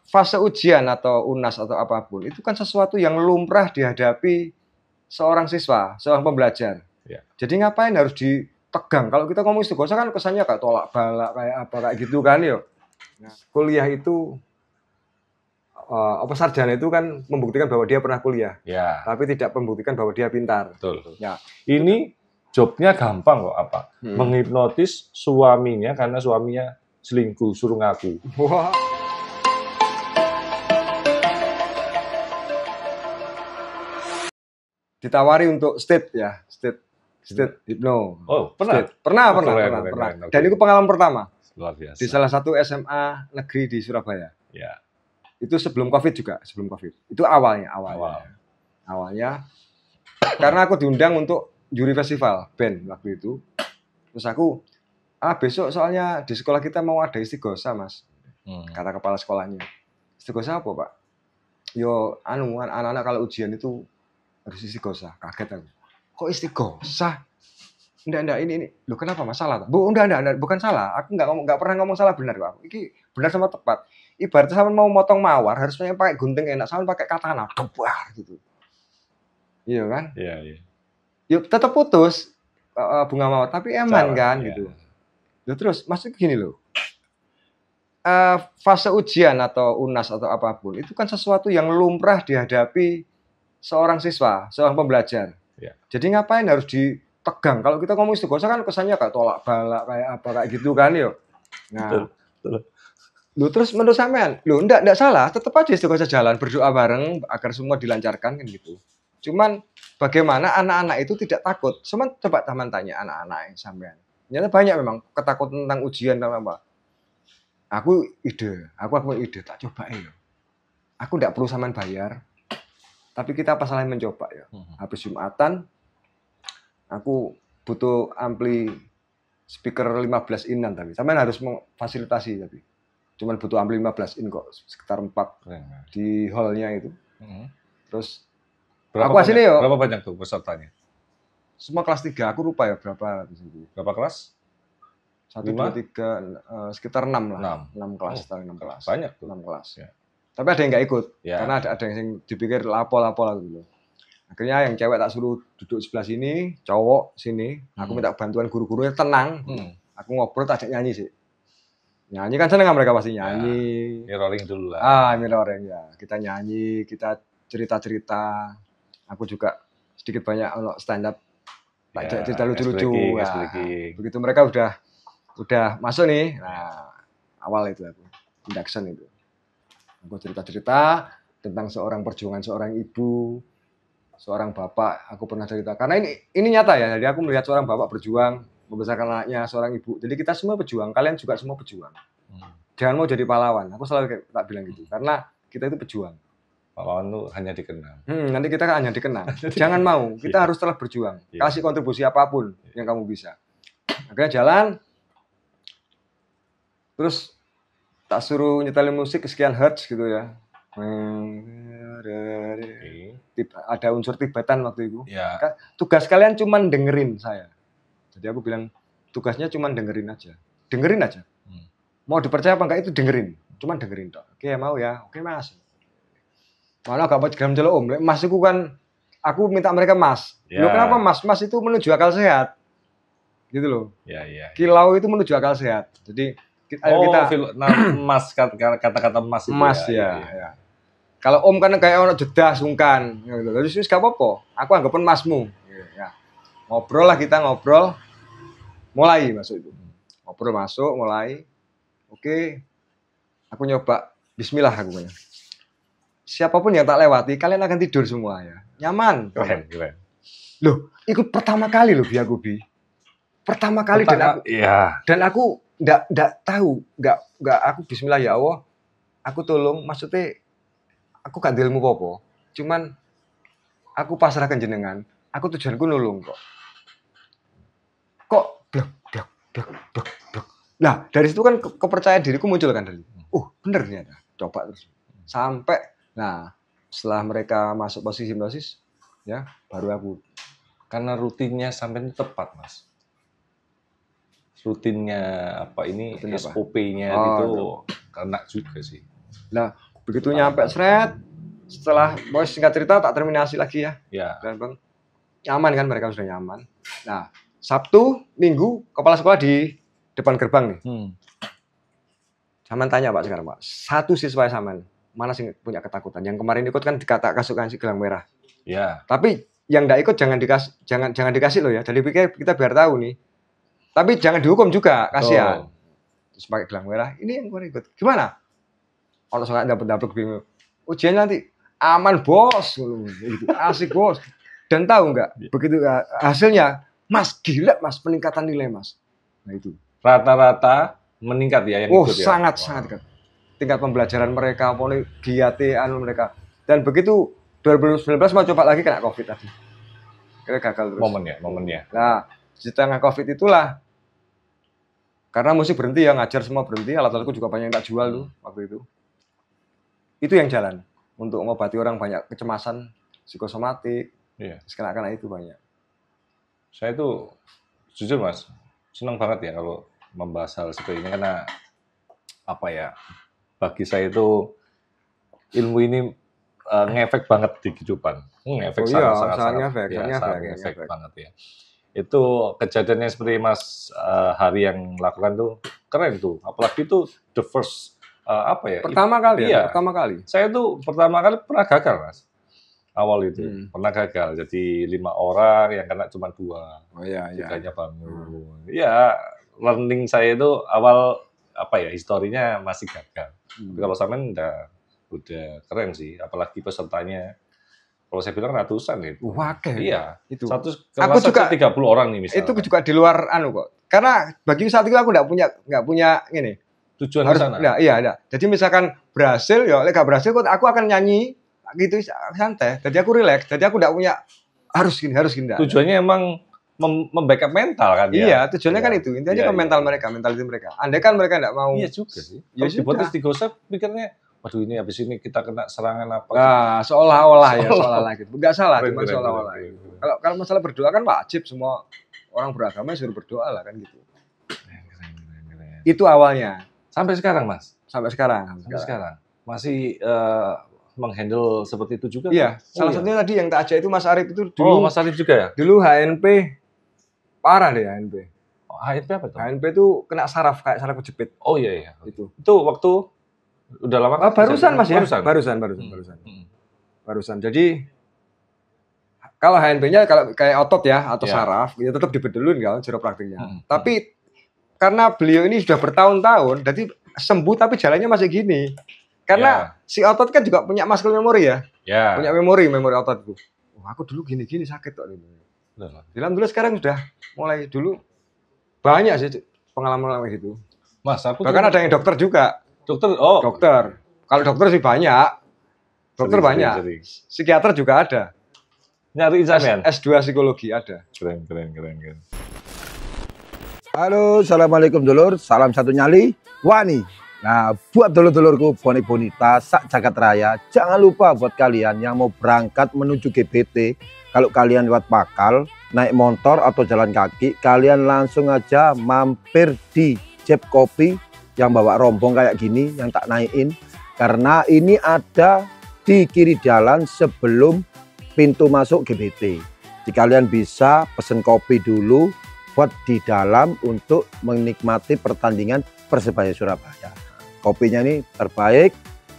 Fase ujian atau UNAS atau apapun, itu kan sesuatu yang lumrah dihadapi seorang siswa, seorang pembelajar. Ya. Jadi ngapain harus ditegang? Kalau kita ngomong istighosa kan kesannya kayak tolak balak, kayak apa, kayak gitu kan ya. Nah, kuliah itu, sarjana itu kan membuktikan bahwa dia pernah kuliah. Ya. Tapi tidak membuktikan bahwa dia pintar. Betul. Ya. Ini jobnya gampang kok, apa? Menghipnotis suaminya karena suaminya selingkuh, suruh ngaku. Wah. Ditawari untuk state hipno. Oh, pernah? Pernah. Keren. Dan itu pengalaman pertama. Luar biasa. Di salah satu SMA negeri di Surabaya. Ya. Itu sebelum Covid juga, Itu awalnya. Karena aku diundang untuk juri festival band waktu itu. Terus aku, besok soalnya di sekolah kita mau ada istighosa, Mas. Kata kepala sekolahnya. Istighosa apa, Pak? Yo, anak-anak kalau ujian itu harus istighosa. Kaget aku. Kok istighosa? Enggak, ini. Loh, kenapa masalah? Bu, enggak, bukan salah. Aku enggak pernah ngomong salah benar kok. Ini benar sama tepat. Ibaratnya sama mau motong mawar, harusnya pakai gunting enak, sama pakai katana, debar gitu. Iya kan? Iya. Yuk, tetap putus bunga mawar, tapi eman kan iya. gitu. Loh, terus maksudnya gini loh. Fase ujian atau UNAS atau apapun, itu kan sesuatu yang lumrah dihadapi seorang siswa, seorang pembelajar. Ya. Jadi ngapain harus ditegang? Kalau kita ngomong istighosa kan kesannya kayak tolak balak, kayak apa, kayak gitu kan ya. Nah, Betul. Loh, terus menurut sampean, enggak salah, tetap aja istighosa jalan, berdoa bareng agar semua dilancarkan kan gitu. Cuman bagaimana anak-anak itu tidak takut? Coba teman tanya anak-anak yang sampean. Ternyata banyak memang ketakutan tentang ujian dan apa. Aku punya ide, tak coba ya. Aku enggak perlu sampean bayar. Tapi kita apa salahnya mencoba ya. Habis Jumatan, aku butuh ampli speaker 15 inan tapi. Sampean harus memfasilitasi tapi. Cuman butuh ampli 15 in kok, sekitar 4 di hall-nya itu. Terus berapa banyak tuh pesertanya? Semua kelas 3, aku lupa ya berapa di situ. Berapa kelas? 1 2 3 sekitar 6 lah. 6 kelas, 6 kelas. Banyak tuh. 6 kelas. Ya. Tapi ada yang enggak ikut. Ya. Karena ada yang dipikir lapo-lapo gitu. Akhirnya yang cewek tak suruh duduk sebelah sini, cowok sini. Aku minta bantuan guru-gurunya tenang. Aku ngobrol tak ada nyanyi sih. Nyanyi kan seneng mereka pasti nyanyi. Ya, mirroring dulu lah. Mirroring ya. Kita nyanyi, kita cerita-cerita. Aku juga sedikit banyak stand up. Cerita lucu-lucu. Begitu mereka udah masuk nih. Nah, awal itu aku induction itu. Aku cerita-cerita tentang perjuangan seorang ibu, seorang bapak. Aku pernah cerita. Karena ini nyata ya. Jadi aku melihat seorang bapak berjuang membesarkan anaknya, seorang ibu. Jadi kita semua pejuang, kalian juga semua pejuang. Jangan mau jadi pahlawan. Aku selalu tak bilang gitu. Karena kita itu pejuang. Pahlawan itu hanya dikenal. Nanti kita kan hanya dikenal. Jangan mau. Kita harus terus berjuang. Kasih kontribusi apapun yang kamu bisa. Akhirnya jalan. Terus tak suruh nyetelin musik sekian hertz gitu ya. Ada unsur Tibetan waktu itu. Ya. Tugas kalian cuma dengerin saya. Jadi aku bilang, tugasnya cuma dengerin aja. Dengerin aja. Mau dipercaya apa enggak itu dengerin. Cuma dengerin toh. Oke, mau ya. Oke, Mas. Malah agak macam celok Om. Mas itu kan, aku minta mereka Mas. Loh, kenapa Mas? Mas itu menuju akal sehat. Gitu loh. Ya. Kilau itu menuju akal sehat. Jadi, Mas, kata-kata Mas itu. Mas ya. Kalau Om kan kayak orang jeda, sungkan. Terus gak apa-apa. Aku anggapin Masmu. Ya. Ngobrol lah kita, ngobrol. Mulai masuk itu. Ngobrol masuk, mulai. Oke. Aku nyoba. Bismillah aku punya. Siapapun yang tak lewati, kalian akan tidur semua ya. Nyaman. Keren. Loh, ikut pertama kali loh Bi. Pertama kali dan aku enggak tahu, enggak aku bismillah ya Allah. Aku tolong, maksudnya aku gak ilmu apa-apa. Cuman aku pasrahkan jenengan. Aku tujuanku nulung kok. Blok. Nah, dari situ kan kepercayaan diriku muncul kan dari. Bener ternyata. Coba terus. Sampai setelah mereka masuk posisi hipnosis, ya, baru aku. Karena rutinnya sampai ini tepat, Mas. Rutinnya SOP-nya itu kena juga sih. Nah, begitu nyampe seret, setelah bos singkat cerita tak terminasi lagi ya. Ya. Dan Bang, nyaman kan mereka sudah nyaman. Nah, Sabtu, Minggu, kepala sekolah di depan gerbang nih. Saman tanya Pak sekarang Pak, satu siswa Saman, mana sih punya ketakutan? Yang kemarin ikut kan dikata kasukan si gelang merah. Ya. Tapi yang enggak ikut jangan dikasih loh ya. Jadi pikir kita biar tahu nih. Tapi jangan dihukum juga, kasihan. Terus pakai gelang merah, ini yang kemarin ikut. Gimana? Kalau sangat dapet bingung. Ujian nanti aman bos, gitu. Asik bos. Dan tahu nggak? Begitu hasilnya, Mas gila Mas peningkatan nilai Mas. Nah itu. Rata-rata meningkat ya yang ikut ya. Sangat kan. Tingkat pembelajaran mereka, mulai giate mereka. Dan begitu 2019 mau coba lagi kena Covid tadi. Kira gagal terus. Momennya. Nah, di tengah Covid itulah karena musik berhenti ya, ngajar semua berhenti, alat-alatku juga banyak yang tak jual tuh waktu itu. Itu yang jalan untuk mengobati orang banyak kecemasan psikosomatik. Iya. Kena itu banyak. Saya tuh jujur Mas, senang banget ya kalau membahas hal seperti ini karena apa ya? Bagi saya itu ilmu ini ngefek banget di kehidupan. Ngefek sangat ngefek banget ya. Itu kejadiannya seperti Mas Hari yang lakukan tuh keren tuh. Apalagi itu the first pertama kali. Saya tuh pertama kali pernah gagal Mas. Awal itu pernah gagal. Jadi 5 orang yang kena cuma 2. Tiganya bangun. Ya, learning saya itu awal historinya masih gagal. Tapi kalau Samen udah keren sih, apalagi pesertanya. Kalau saya bilang ratusan itu. Iya, itu. Satu kelas juga 30 orang nih misalnya. Itu juga di luar kok. Karena bagi saat itu aku nggak punya ini. Tujuan harus sana. Iya. Jadi misalkan berhasil ya, nggak berhasil aku akan nyanyi gitu santai. Jadi aku relax. Jadi aku nggak punya harus gini. Tujuannya emang membackup mental kan ya. Iya, tujuannya kan itu. Intinya ke mental mereka, mentalitas mereka. Andai kan mereka nggak mau. Iya juga sih. Ya dibuat digosip pikirnya waduh ini habis ini kita kena serangan apa? Nah, seolah-olah gitu. Enggak salah, cuma seolah-olah. Kalau masalah berdoa kan wajib, semua orang beragama suruh berdoa lah kan gitu. Keren. Itu awalnya. Sampai sekarang, Mas? Sampai sekarang. Masih menghandle seperti itu juga? Iya, salah satunya tadi yang tak ajak itu Mas Arif itu dulu. Mas Arif juga ya? Dulu HNP parah deh HNP. HNP apa tuh? HNP itu kena saraf kayak saraf kejepit. Oh iya. Itu waktu udah lama? Barusan Mas ya? Barusan. Jadi kalau HNP-nya kalau kayak otot ya atau saraf, ya tetap dibedulun kan chiropraktiknya. Tapi karena beliau ini sudah bertahun-tahun, jadi sembuh tapi jalannya masih gini. Karena si otot kan juga punya muscle memory ya. Punya memori otot itu. Aku dulu gini-gini sakit kok ini. Alhamdulillah sekarang sudah mulai dulu banyak sih pengalaman gitu. Mas, bahkan ada yang dokter juga. Dokter. Kalau dokter sih banyak. Banyak. Psikiater juga ada. Nyari Samen. S2 psikologi ada. Keren. Halo, assalamualaikum dulur. Salam satu nyali, Wani. Nah, buat dulur-dulurku bonek bonita sak jagat raya, jangan lupa buat kalian yang mau berangkat menuju GBT, kalau kalian lewat Pakal, naik motor atau jalan kaki, kalian langsung aja mampir di Jeb Kopi yang bawa rombong kayak gini, yang tak naikin. Karena ini ada di kiri jalan sebelum pintu masuk GBT. Jadi kalian bisa pesen kopi dulu buat di dalam untuk menikmati pertandingan Persebaya Surabaya. Kopinya ini terbaik,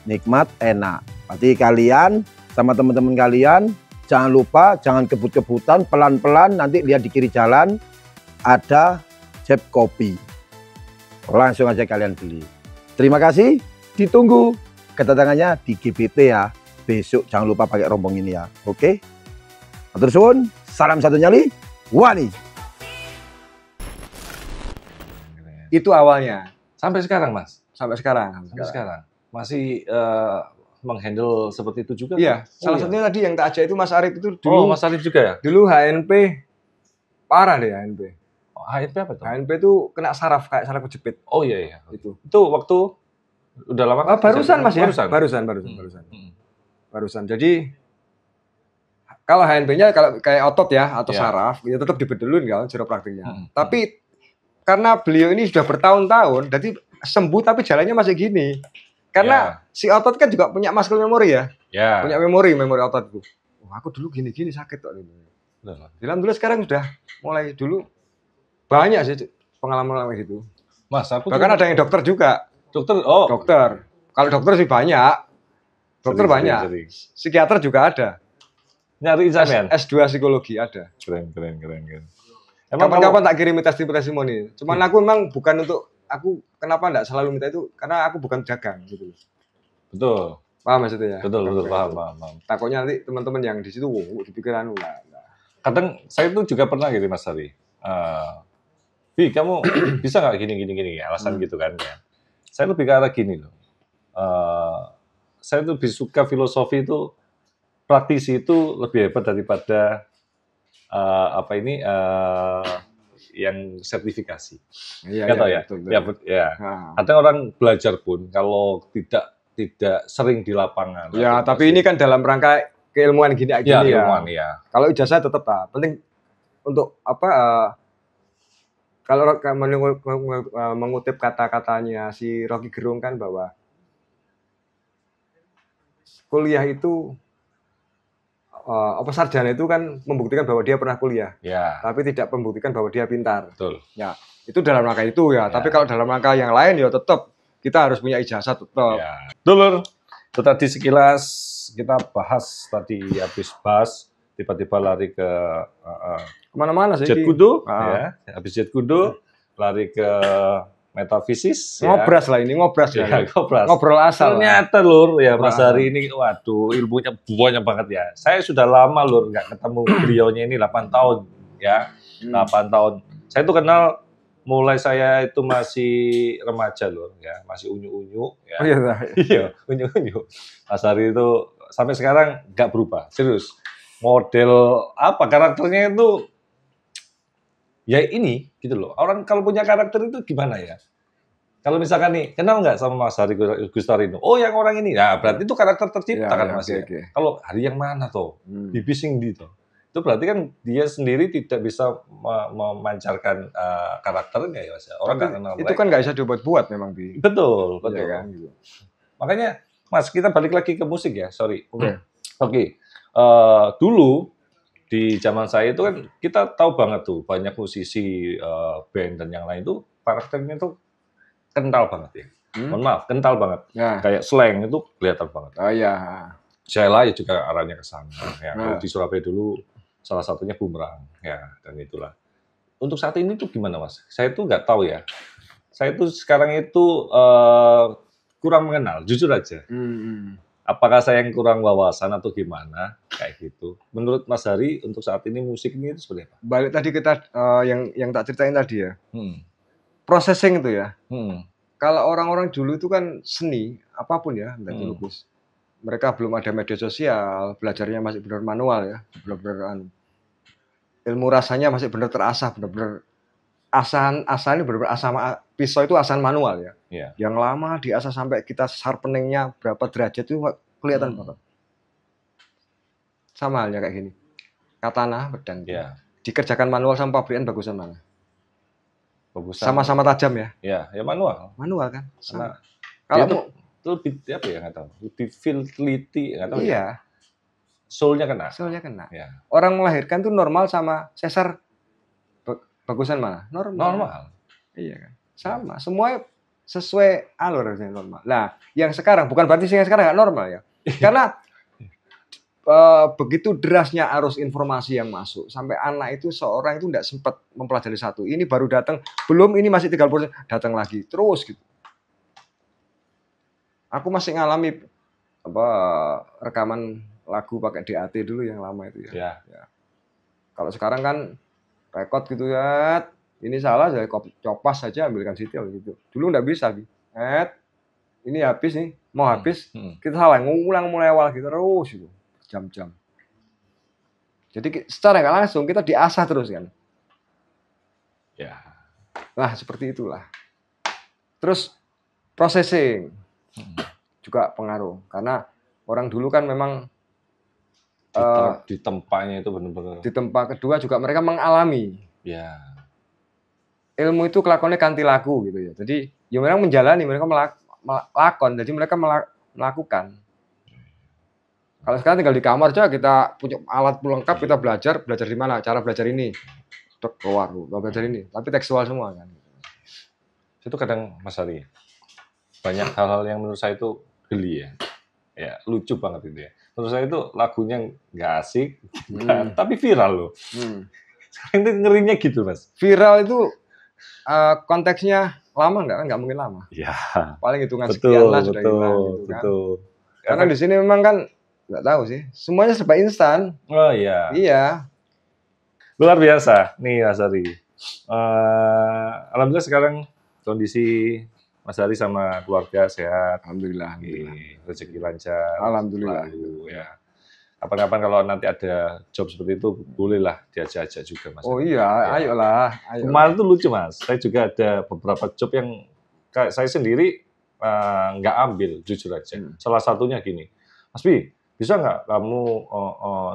nikmat, enak. Berarti kalian sama teman-teman kalian jangan lupa, jangan kebut-kebutan, pelan-pelan. Nanti lihat di kiri jalan ada Jeb Kopi. Langsung aja kalian beli. Terima kasih, ditunggu kedatangannya di GBT ya. Besok jangan lupa pakai rombong ini ya. Oke? Matur suwun, salam satu nyali, Wani. Itu awalnya. Sampai sekarang, Mas? Sampai sekarang. Masih menghandle seperti itu juga? Iya. Salah satunya tadi yang tak ajak itu Mas Arif itu dulu. Mas Arif juga ya? Dulu HNP parah deh HNP. HNP apa tuh? HNP itu kena saraf kayak saraf kejepit. Oh iya. Itu waktu udah lama? Barusan Mas ya? Barusan. Jadi kalau HNP-nya kalau kayak otot ya atau saraf, ya tetap dibedulun kan chiropraktiknya. Tapi karena beliau ini sudah bertahun-tahun, jadi sembuh tapi jalannya masih gini. Karena si otot kan juga punya muscle memory ya. Ya. Punya memori otot itu. Wah, aku dulu gini-gini sakit kok ini. Betul. Alhamdulillah sekarang sudah mulai dulu banyak sih pengalaman gitu. Mas, aku Bahkan ada yang dokter juga. dokter. Oh, Dokter. Kalau dokter sih banyak. Dokter Sering, banyak. sering. Psikiater juga ada. Nyari sampean. S2 psikologi ada. Keren. Kapan-kapan tak kirim testimoni. Cuman aku memang bukan untuk aku kenapa enggak selalu minta itu karena aku bukan dagang gitu loh. Betul. Paham maksudnya ya? Betul, paham. Takutnya nanti teman-teman yang di situ dipikiran lah. Kadang saya tuh juga pernah gitu Mas Hari. Bi, kamu bisa nggak gini alasan gitu kan ya. Saya lebih ke arah gini loh. Saya tuh lebih suka filosofi itu praktisi itu lebih hebat daripada yang sertifikasi. Iya, Nggak tahu ya. betul. Ya. Nah. Ada orang belajar pun kalau tidak sering di lapangan. Ya, tapi ini kan dalam rangka keilmuan gini ya. ya. Ilmuwan, ya. Kalau ijazah tetap penting untuk kalau mengutip kata-katanya si Rocky Gerung kan bahwa kuliah itu sarjana itu kan membuktikan bahwa dia pernah kuliah. Ya. Tapi tidak membuktikan bahwa dia pintar. Betul. Ya, itu dalam rangka itu ya. Tapi kalau dalam rangka yang lain ya tetap kita harus punya ijazah tetap. Ya. Dulur, itu tadi sekilas kita bahas tadi habis bahas tiba-tiba lari ke kemana-mana sih. Jet Kudo, ya. Habis Jet Kudo lari ke metafisis. Ngobras lah ini, ngobras ya. Ngobrol asal. Ternyata Lur, ya Mas Hari ini, waduh ilmunya banyak banget ya. Saya sudah lama Lur nggak ketemu beliaunya ini 8 tahun ya. 8 tahun. Saya tuh kenal mulai saya itu masih remaja Lur ya, masih unyu-unyu ya. Oh iya. Iya, unyu-unyu. Mas Hari itu sampai sekarang nggak berubah, serius. Model apa karakternya itu ya ini gitu loh. Orang kalau punya karakter itu gimana ya? Kalau misalkan nih, kenal nggak sama Mas Hari Gustarino? Oh, yang orang ini. Ya, berarti itu karakter tercipta kan Mas ya. Kalau Hari yang mana tuh? Bibising di tuh. Itu berarti kan dia sendiri tidak bisa memancarkan karakternya ya Mas. Orang nggak kenal itu kan nggak bisa dibuat-buat memang, Bi. Betul. Ya, kan? Makanya Mas, kita balik lagi ke musik ya, sorry. Oke. Dulu di zaman saya itu kan kita tahu banget tuh banyak musisi band dan yang lain tuh karakternya tuh kental banget ya. Mohon maaf, kental banget. Ya. Kayak slang itu kelihatan banget. Oh iya. Sheila ya juga arahnya ke sana. Ya, kalau di Surabaya dulu salah satunya Bumerang ya, dan itulah. Untuk saat ini tuh gimana Mas? Saya tuh nggak tahu ya. Saya tuh sekarang itu kurang mengenal, jujur aja. Apakah saya yang kurang wawasan atau gimana? Kayak gitu. Menurut Mas Hari, untuk saat ini musik ini itu seperti apa? Balik tadi kita yang tak ceritain tadi ya. Processing itu ya. Kalau orang-orang dulu itu kan seni, apapun ya, entah itu lukis. Mereka belum ada media sosial, belajarnya masih benar manual ya. Benar-benar ilmu rasanya masih benar terasah, benar-benar asahan ini benar-benar asah pisau itu asahan manual ya. Yeah. Yang lama diasah sampai kita sharpeningnya berapa derajat itu kelihatan banget. Sama halnya kayak gini. Katana, pedang. Yeah. Dikerjakan manual sama pabrikan bagusan mana? Bagusan. Sama-sama tajam ya? Ya manual. Manual kan? Sama. Kalau itu lebih apa ya nggak tahu. Lebih feel teliti nggak tahu. Iya. Ya. Soulnya kena. Ya. Orang melahirkan tuh normal sama sesar bagusan mana? Normal. Iya kan. Sama. Semua sesuai alur yang normal. Nah, yang sekarang bukan berarti yang sekarang nggak normal ya. Karena begitu derasnya arus informasi yang masuk sampai anak itu seorang itu tidak sempat mempelajari satu. Ini baru datang, belum ini masih 30%, datang lagi terus gitu. Aku masih ngalami rekaman lagu pakai DAT dulu yang lama itu ya. Ya. Kalau sekarang kan rekod gitu ya. Ini salah saya copas saja ambilkan detail gitu. Dulu nggak bisa, ini habis nih, mau habis kita salah ngulang mulai awal gitu terus gitu. Jam-jam. Jadi secara nggak langsung kita diasah terus kan. Ya. Nah seperti itulah. Terus processing juga pengaruh karena orang dulu kan memang di tempatnya itu benar-benar. Di tempat kedua juga mereka mengalami. Ya. Ilmu itu kelakuannya kanti laku gitu ya. Jadi ya mereka menjalani, mereka melakon. Jadi mereka melakukan. Kalau sekarang tinggal di kamar aja kita punya alat lengkap, kita belajar di mana, cara belajar ini, udah keluar, belajar ini, tapi tekstual semua kan. Itu kadang Mas Ari, banyak hal-hal yang menurut saya itu geli ya lucu banget itu ya. Menurut saya itu lagunya nggak asik, tapi viral loh. Sekarang itu ngerinya gitu Mas. Viral itu konteksnya lama nggak mungkin lama. Ya. Paling hitungan sekian lah sudah hilang gitu kan. Betul. Karena di sini memang kan nggak tahu sih, semuanya serba instan. Oh iya. Iya. Luar biasa nih Mas Ari. Alhamdulillah sekarang kondisi Mas Ari sama keluarga sehat. Alhamdulillah. Rezeki lancar. Alhamdulillah. Ya. Kapan-kapan kalau nanti ada job seperti itu, bolehlah diajak-ajak juga Mas. Oh iya, ya. Ayolah. Kemarin tuh lucu Mas, saya juga ada beberapa job yang saya sendiri nggak ambil, jujur aja. Salah satunya gini, Mas Bi, bisa nggak kamu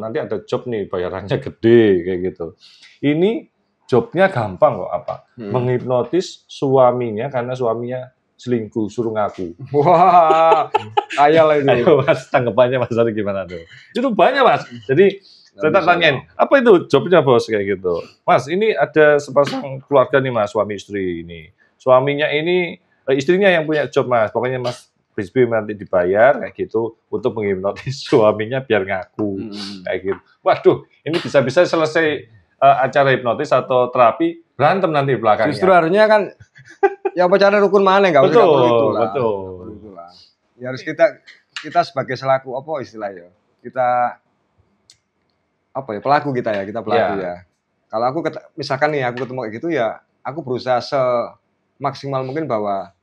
nanti ada job nih, bayarannya gede, kayak gitu. Ini jobnya gampang kok, apa? Menghipnotis suaminya, karena suaminya selingkuh, suruh ngaku. Wah, ayal itu. Ayo Mas, tanggapannya Mas Ari gimana tuh? Itu banyak Mas. Jadi saya tak tanyain, apa itu jobnya bos kayak gitu? Mas, ini ada sepasang keluarga nih Mas, suami istri ini. Suaminya ini, istrinya yang punya job Mas. Pokoknya Mas Bisbi nanti dibayar kayak gitu untuk menghipnotis suaminya biar ngaku kayak gitu. Waduh, ini bisa-bisa selesai acara hipnotis atau terapi berantem nanti belakangnya. Justru harusnya kan ya pacaran rukun mana nggak usah perlu itu lah. Betul. Ya harus kita sebagai selaku apa istilahnya? Kita apa ya, pelaku kita pelaku ya. Kalau aku misalkan nih aku ketemu kayak gitu ya, aku berusaha semaksimal mungkin bahwa